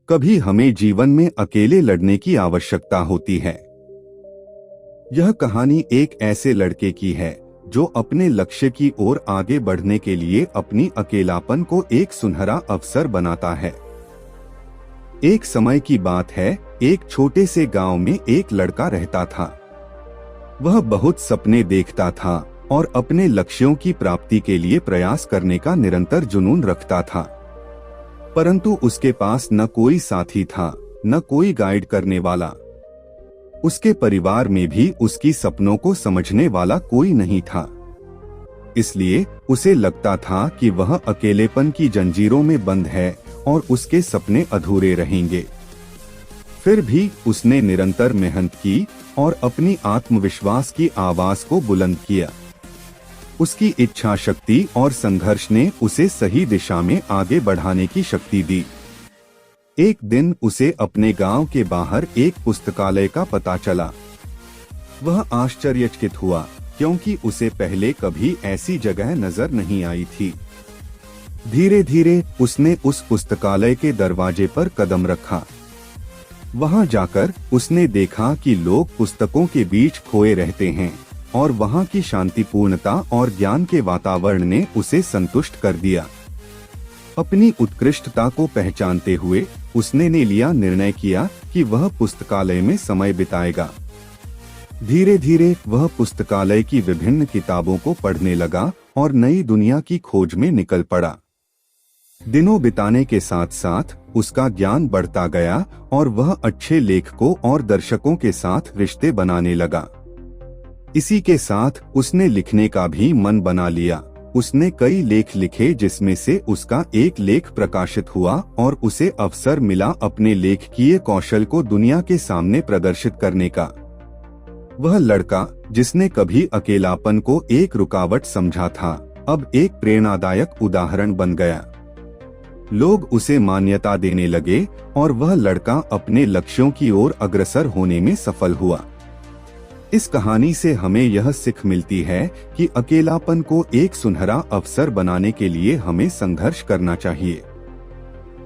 कभी हमें जीवन में अकेले लड़ने की आवश्यकता होती है। यह कहानी एक ऐसे लड़के की है जो अपने लक्ष्य की ओर आगे बढ़ने के लिए अपनी अकेलापन को एक सुनहरा अवसर बनाता है। एक समय की बात है, एक छोटे से गांव में एक लड़का रहता था। वह बहुत सपने देखता था और अपने लक्ष्यों की प्राप्ति के लिए प्रयास करने का निरंतर जुनून रखता था, परंतु उसके पास न कोई साथी था, न कोई गाइड करने वाला। उसके परिवार में भी उसकी सपनों को समझने वाला कोई नहीं था। इसलिए उसे लगता था कि वह अकेलेपन की जंजीरों में बंद है और उसके सपने अधूरे रहेंगे। फिर भी उसने निरंतर मेहनत की और अपनी आत्मविश्वास की आवाज को बुलंद किया। उसकी इच्छा शक्ति और संघर्ष ने उसे सही दिशा में आगे बढ़ाने की शक्ति दी। एक दिन उसे अपने गांव के बाहर एक पुस्तकालय का पता चला। वह आश्चर्यचकित हुआ, क्योंकि उसे पहले कभी ऐसी जगह नजर नहीं आई थी। धीरे धीरे उसने उस पुस्तकालय के दरवाजे पर कदम रखा। वहां जाकर उसने देखा कि लोग पुस्तकों के बीच खोए रहते हैं और वहां की शांतिपूर्णता और ज्ञान के वातावरण ने उसे संतुष्ट कर दिया। अपनी उत्कृष्टता को पहचानते हुए उसने लिया निर्णय किया कि वह पुस्तकालय में समय बिताएगा। धीरे धीरे वह पुस्तकालय की विभिन्न किताबों को पढ़ने लगा और नई दुनिया की खोज में निकल पड़ा। दिनों बिताने के साथ साथ उसका ज्ञान बढ़ता गया और वह अच्छे लेखकों और दर्शकों के साथ रिश्ते बनाने लगा। इसी के साथ उसने लिखने का भी मन बना लिया। उसने कई लेख लिखे, जिसमें से उसका एक लेख प्रकाशित हुआ और उसे अवसर मिला अपने लेखकीय कौशल को दुनिया के सामने प्रदर्शित करने का। वह लड़का जिसने कभी अकेलापन को एक रुकावट समझा था, अब एक प्रेरणादायक उदाहरण बन गया। लोग उसे मान्यता देने लगे और वह लड़का अपने लक्ष्यों की ओर अग्रसर होने में सफल हुआ। इस कहानी से हमें यह सीख मिलती है कि अकेलापन को एक सुनहरा अवसर बनाने के लिए हमें संघर्ष करना चाहिए।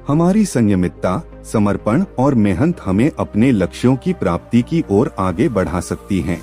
हमारी संयमितता, समर्पण और मेहनत हमें अपने लक्ष्यों की प्राप्ति की ओर आगे बढ़ा सकती हैं।